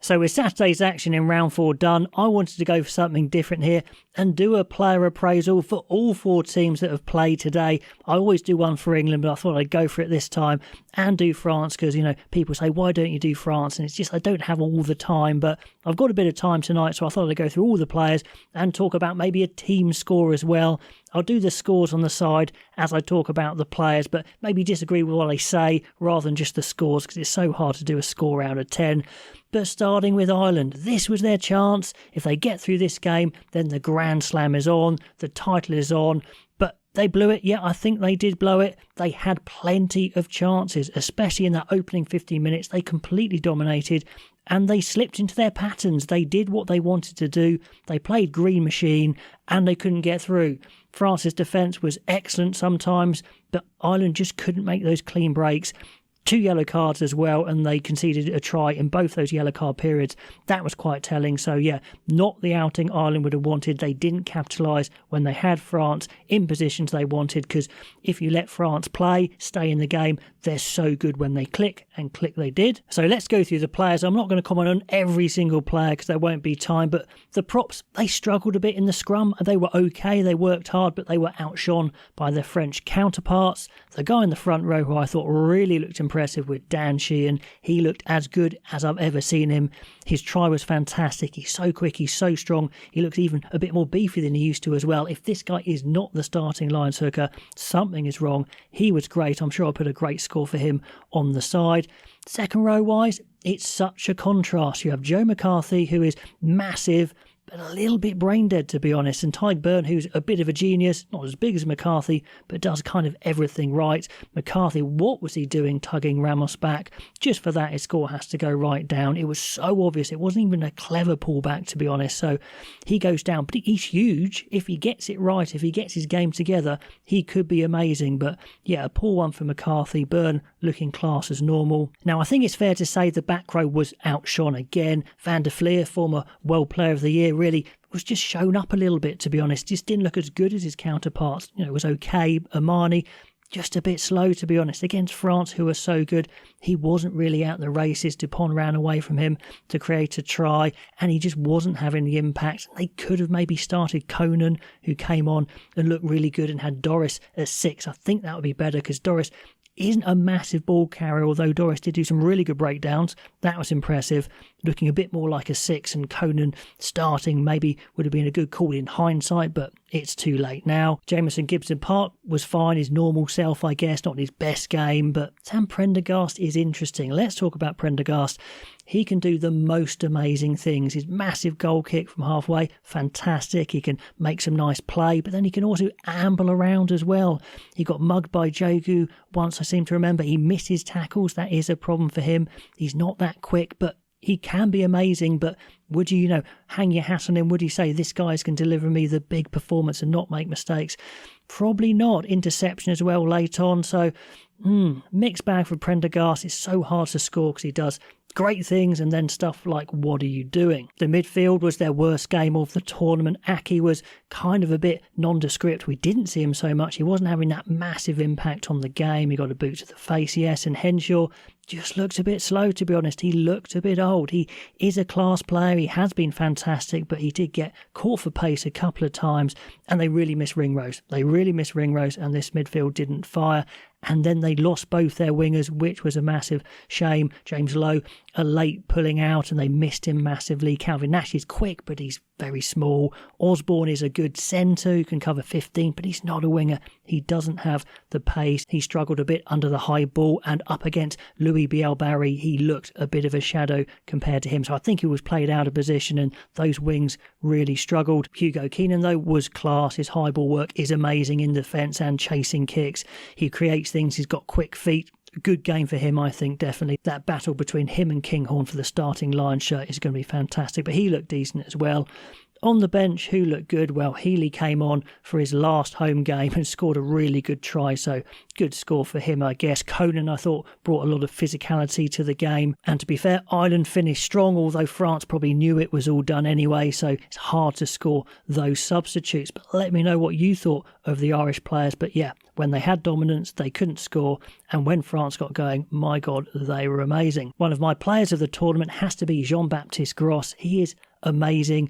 So with Saturday's action in round 4 done, I wanted to go for something different here and do a player appraisal for all 4 teams that have played today. I always do one for England, but I thought I'd go for it this time and do France because, people say, why don't you do France? And it's just I don't have all the time, but I've got a bit of time tonight, so I thought I'd go through all the players and talk about maybe a team score as well. I'll do the scores on the side as I talk about the players, but maybe disagree with what I say rather than just the scores because it's so hard to do a score out of 10. But starting with Ireland, this was their chance. If they get through this game, then the Grand Slam is on, the title is on. But they blew it. Yeah, I think they did blow it. They had plenty of chances, especially in that opening 15 minutes. They completely dominated and they slipped into their patterns. They did what they wanted to do. They played green machine and they couldn't get through. France's defence was excellent sometimes, but Ireland just couldn't make those clean breaks. 2 yellow cards as well, and they conceded a try in both those yellow card periods. That was quite telling. So yeah, not the outing Ireland would have wanted. They didn't capitalise when they had France in positions they wanted, because if you let France play, stay in the game, they're so good when they click, and click they did. So let's go through the players. I'm not going to comment on every single player because there won't be time, but the props, they struggled a bit in the scrum. They were okay, they worked hard, but they were outshone by their French counterparts. The guy in the front row who I thought really looked impressive with Dan Sheehan, he looked as good as I've ever seen him. His try was fantastic. He's so quick, he's so strong. He looks even a bit more beefy than he used to as well. If this guy is not the starting lines hooker, something is wrong. He was great. I'm sure I'll put a great score for him on the side. Second row wise, it's such a contrast. You have Joe McCarthy, who is massive, but a little bit brain dead, to be honest. And Tyg Byrne, who's a bit of a genius, not as big as McCarthy, but does kind of everything right. McCarthy, what was he doing tugging Ramos back? Just for that, his score has to go right down. It was so obvious. It wasn't even a clever pullback, to be honest. So he goes down, but he's huge. If he gets it right, if he gets his game together, he could be amazing. But yeah, a poor one for McCarthy. Byrne looking class as normal. Now, I think it's fair to say the back row was outshone again. Van der Fleer, former World Player of the Year, really was just shown up a little bit, to be honest. Just didn't look as good as his counterparts. It was okay. Armani, just a bit slow, to be honest. Against France, who are so good, he wasn't really out the races. Dupont ran away from him to create a try, and he just wasn't having the impact. They could have maybe started Conan, who came on and looked really good, and had Doris at 6. I think that would be better, because Doris isn't a massive ball carrier, although Doris did do some really good breakdowns. That was impressive. Looking a bit more like a 6, and Conan starting maybe would have been a good call in hindsight, but it's too late now. Jamison Gibson Park was fine, his normal self, I guess, not his best game, but Sam Prendergast is interesting. Let's talk about Prendergast. He can do the most amazing things. His massive goal kick from halfway, fantastic. He can make some nice play, but then he can also amble around as well. He got mugged by Jogu once, I seem to remember. He missed his tackles. That is a problem for him. He's not that quick, but he can be amazing. But would you, hang your hat on him? Would you say this guy can deliver me the big performance and not make mistakes? Probably not. Interception as well late on. So, mixed bag for Prendergast. It's so hard to score because he does great things and then stuff like, what are you doing? The midfield was their worst game of the tournament. Aki was kind of a bit nondescript. We didn't see him so much. He wasn't having that massive impact on the game. He got a boot to the face, yes, and Henshaw just looked a bit slow, to be honest. He looked a bit old. He is a class player. He has been fantastic, but he did get caught for pace a couple of times, and they really missed Ringrose. And this midfield didn't fire. And then they lost both their wingers, which was a massive shame. James Lowe, a late pulling out, and they missed him massively. Calvin Nash is quick, but he's very small. Osborne is a good centre who can cover 15, but he's not a winger. He doesn't have the pace. He struggled a bit under the high ball, and up against Louis Biel-Barry, he looked a bit of a shadow compared to him. So I think he was played out of position, and those wings really struggled. Hugo Keenan, though, was class. His high ball work is amazing in defence and chasing kicks. He creates things. He's got quick feet. Good game for him, I think, definitely. That battle between him and Kinghorn for the starting line shirt is going to be fantastic, but he looked decent as well. On the bench, who looked good? Well, Healy came on for his last home game and scored a really good try, so good score for him, I guess. Conan, I thought, brought a lot of physicality to the game. And to be fair, Ireland finished strong, although France probably knew it was all done anyway, so it's hard to score those substitutes. But let me know what you thought of the Irish players. But yeah, when they had dominance, they couldn't score. And when France got going, my God, they were amazing. One of my players of the tournament has to be Jean-Baptiste Gros. He is amazing,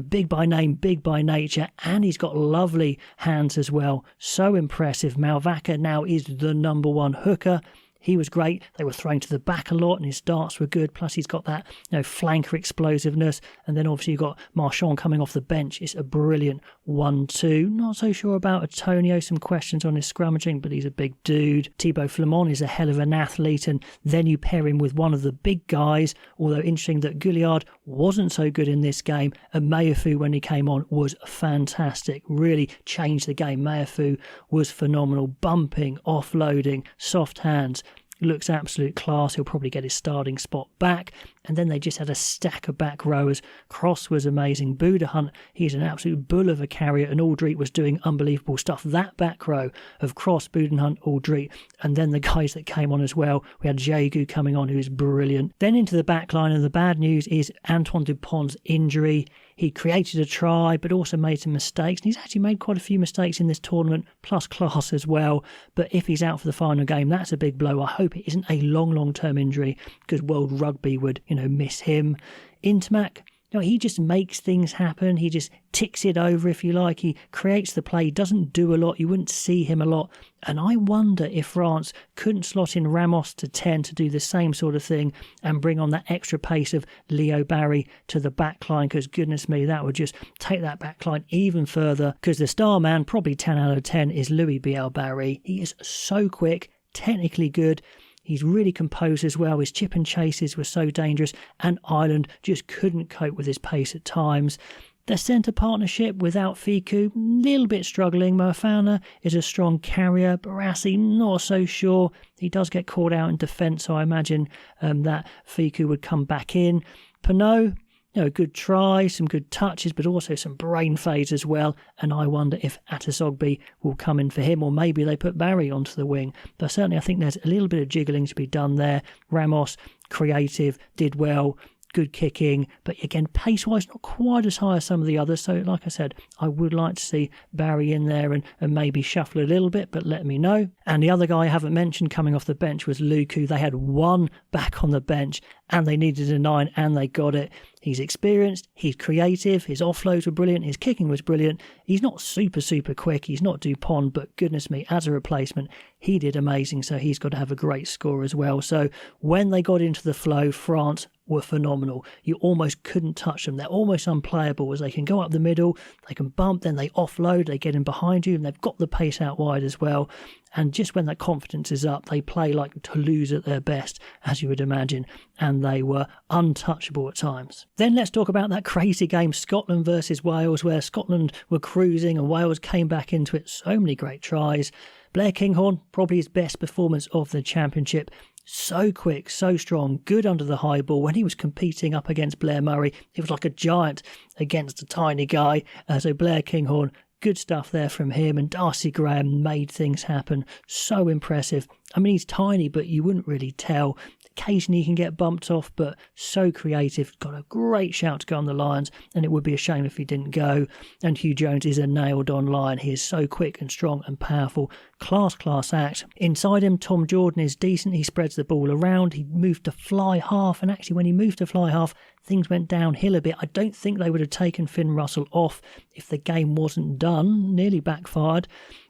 big by name, big by nature, and he's got lovely hands as well. So impressive. Malvaca now is the number one hooker. He was great. They were throwing to the back a lot and his darts were good. Plus he's got that flanker explosiveness. And then obviously you've got Marchand coming off the bench. It's a brilliant 1-2. Not so sure about Antonio. Some questions on his scrummaging, but he's a big dude. Thibaut Flamand is a hell of an athlete. And then you pair him with one of the big guys. Although interesting that Gouliard wasn't so good in this game. And Meafou, when he came on, was fantastic. Really changed the game. Meafou was phenomenal. Bumping, offloading, soft hands. Looks absolute class. He'll probably get his starting spot back. And then they just had a stack of back rowers. Cross was amazing. Buda Hunt, he's an absolute bull of a carrier. And Aldrit was doing unbelievable stuff. That back row of Cross, Buda Hunt, Aldrit. And then the guys that came on as well. We had Jaegu coming on, who's brilliant. Then into the back line. And the bad news is Antoine Dupont's injury. He created a try, but also made some mistakes. And he's actually made quite a few mistakes in this tournament, plus class as well. But if he's out for the final game, that's a big blow. I hope it isn't a long-term injury, because World Rugby would, miss him. Intermac, he just makes things happen. He just ticks it over, if you like. He creates the play. He doesn't do a lot. You wouldn't see him a lot. And I wonder if France couldn't slot in Ramos to 10 to do the same sort of thing and bring on that extra pace of Leo Barry to the back line, because goodness me, that would just take that back line even further, because the star man, probably 10 out of 10, is Louis Biel Barry. He is so quick, technically good. He's really composed as well. His chip and chases were so dangerous, and Ireland just couldn't cope with his pace at times. Their centre partnership without Ficou, a little bit struggling. Moefana is a strong carrier. Barassi, not so sure. He does get caught out in defence, so I imagine that Ficou would come back in. Pinot, a good try, some good touches, but also some brain fades as well. And I wonder if Atasogbe will come in for him, or maybe they put Barry onto the wing. But certainly I think there's a little bit of jiggling to be done there. Ramos, creative, did well. Good kicking, but again, pace-wise, not quite as high as some of the others. So, like I said, I would like to see Barry in there and maybe shuffle a little bit, but let me know. And the other guy I haven't mentioned coming off the bench was Luku. They had one back on the bench, and they needed a 9, and they got it. He's experienced, he's creative, his offloads were brilliant, his kicking was brilliant. He's not super quick, he's not Dupont, but goodness me, as a replacement, he did amazing, so he's got to have a great score as well. So when they got into the flow, France were phenomenal. You almost couldn't touch them. They're almost unplayable, as they can go up the middle, they can bump, then they offload, they get in behind you, and they've got the pace out wide as well. And just when that confidence is up, they play like Toulouse at their best, as you would imagine, and they were untouchable at times. Then let's talk about that crazy game, Scotland versus Wales, where Scotland were cruising and Wales came back into it. So many great tries. Blair Kinghorn, probably his best performance of the championship. So quick, so strong, good under the high ball. When he was competing up against Blair Murray, he was like a giant against a tiny guy. So Blair Kinghorn, good stuff there from him. And Darcy Graham made things happen. So impressive. I mean, he's tiny, but you wouldn't really tell. Occasionally he can get bumped off, but so creative. Got a great shout to go on the Lions, and it would be a shame if he didn't go. And Hugh Jones is a nailed-on Lion. He is so quick and strong and powerful. Class act. Inside him, Tom Jordan is decent. He spreads the ball around. He moved to fly half, and actually when he moved to fly half, things went downhill a bit. I don't think they would have taken Finn Russell off if the game wasn't done. Nearly backfired.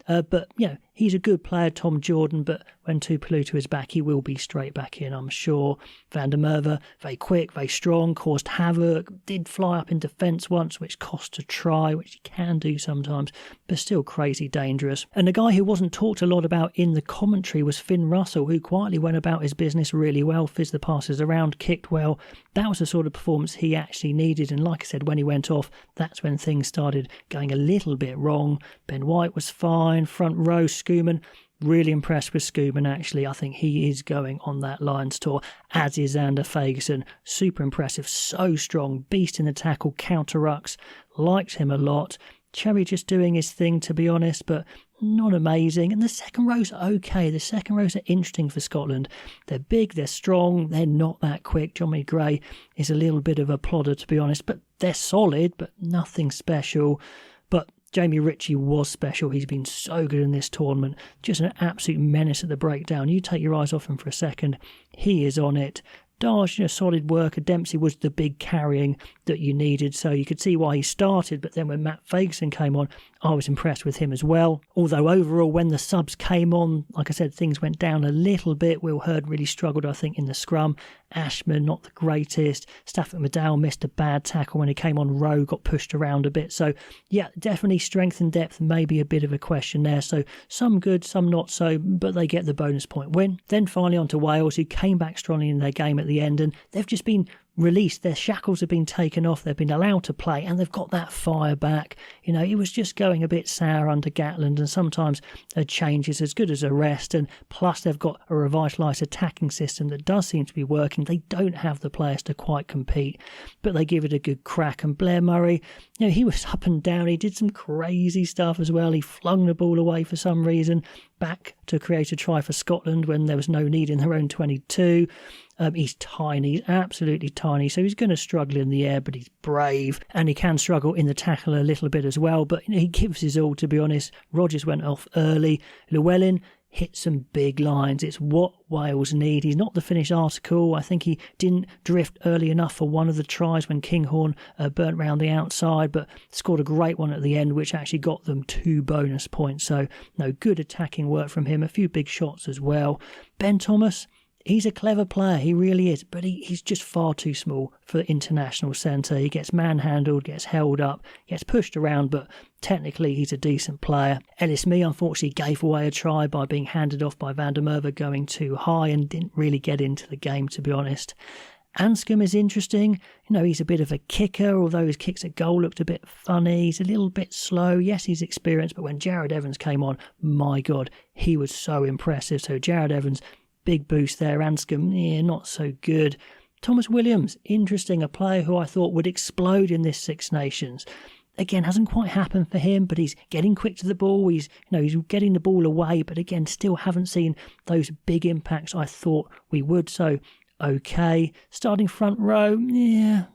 But, he's a good player, Tom Jordan, but when Tupelutu is back, he will be straight back in, I'm sure. Van der Merwe, very quick, very strong, caused havoc, did fly up in defence once, which cost a try, which he can do sometimes, but still crazy dangerous. And the guy who wasn't talked a lot about in the commentary was Finn Russell, who quietly went about his business really well, fizzed the passes around, kicked well. That was the sort of performance he actually needed, and like I said, when he went off, that's when things started going a little bit wrong. Ben White was fine, front row, Schoeman, Really impressed with Scuban, actually. I think he is going on that Lions tour, as is Xander Fagerson. Super impressive, so strong, beast in the tackle, counter-rucks. Liked him a lot. Cherry just doing his thing, to be honest, but not amazing. And the second rows are okay. The second rows are interesting for Scotland. They're big, they're strong, they're not that quick. Johnny Gray is a little bit of a plodder, to be honest, but they're solid, but nothing special. But Jamie Ritchie was special. He's been so good in this tournament. Just an absolute menace at the breakdown. You take your eyes off him for a second, he is on it. Darge, solid worker. Dempsey was the big carrying that you needed, so you could see why he started. But then when Matt Fagerson came on, I was impressed with him as well. Although overall, when the subs came on, like I said, things went down a little bit. Will Hurd really struggled, I think, in the scrum. Ashman, not the greatest. Stafford McDowell missed a bad tackle when he came on. Rowe got pushed around a bit. So, yeah, definitely strength and depth, maybe a bit of a question there. So, some good, some not so, but they get the bonus point win. Then finally on to Wales, who came back strongly in their game at the end, and they've just been released. Their shackles have been taken off. They've been allowed to play, and they've got that fire back. It was just going a bit sour under Gatland, and sometimes a change is as good as a rest. And plus, they've got a revitalised attacking system that does seem to be working. They don't have the players to quite compete, but they give it a good crack. And Blair Murray, he was up and down. He did some crazy stuff as well. He flung the ball away for some reason, back to create a try for Scotland when there was no need in their own 22. He's tiny, absolutely tiny, so he's going to struggle in the air, but he's brave, and he can struggle in the tackle a little bit as well, but he gives his all, to be honest. Rogers went off early. Llewellyn hit some big lines. It's what Wales need. He's not the finished article. I think he didn't drift early enough for one of the tries when Kinghorn burnt round the outside, but scored a great one at the end, which actually got them 2 bonus points. So, good attacking work from him. A few big shots as well. Ben Thomas, he's a clever player, he really is, but he's just far too small for international centre. He gets manhandled, gets held up, gets pushed around, but technically he's a decent player. Ellis Mee unfortunately gave away a try by being handed off by Van der Merwe going too high and didn't really get into the game, to be honest. Anscombe is interesting. He's a bit of a kicker, although his kicks at goal looked a bit funny. He's a little bit slow. Yes, he's experienced, but when Jared Evans came on, my God, he was so impressive. So Jared Evans, big boost there. Anscombe, not so good. Thomas Williams, interesting, a player who I thought would explode in this Six Nations. Again, hasn't quite happened for him, but he's getting quick to the ball. He's getting the ball away, but again, still haven't seen those big impacts I thought we would. So, okay. Starting front row,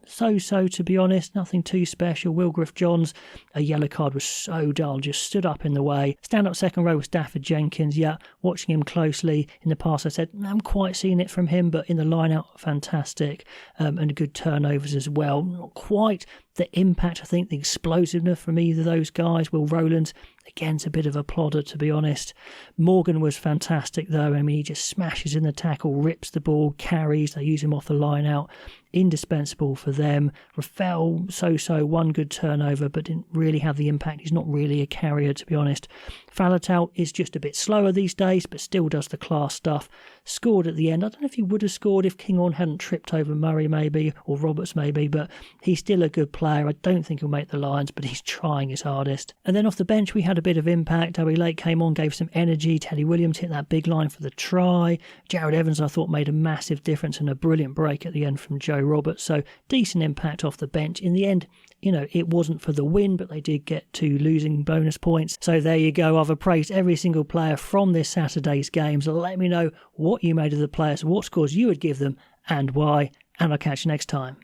so-so, to be honest. Nothing too special. Will Griff-Johns, a yellow card was so dull, just stood up in the way. Stand-up second row was Stafford Jenkins. Watching him closely in the past, I said, I haven't quite seen it from him, but in the line-out, fantastic. And good turnovers as well. Not quite the impact, I think, the explosiveness from either of those guys. Will Rowlands, again, it's a bit of a plodder, to be honest. Morgan was fantastic, though. He just smashes in the tackle, rips the ball, carries. They use him off the line out. Indispensable for them. Rafael, so-so, one good turnover, but didn't really have the impact. He's not really a carrier, to be honest. Faletau is just a bit slower these days, but still does the class stuff. Scored at the end. I don't know if he would have scored if Kinghorn hadn't tripped over Murray, maybe, or Roberts, maybe, but he's still a good player. I don't think he'll make the Lions, but he's trying his hardest. And then off the bench, we had a bit of impact. Owie Lake came on, gave some energy. Teddy Williams hit that big line for the try. Jared Evans, I thought, made a massive difference and a brilliant break at the end from Joe Roberts. So decent impact off the bench. In the end, it wasn't for the win, but they did get 2 losing bonus points. So there you go. I've appraised every single player from this Saturday's games. Let me know what you made of the players, what scores you would give them, and why. And I'll catch you next time.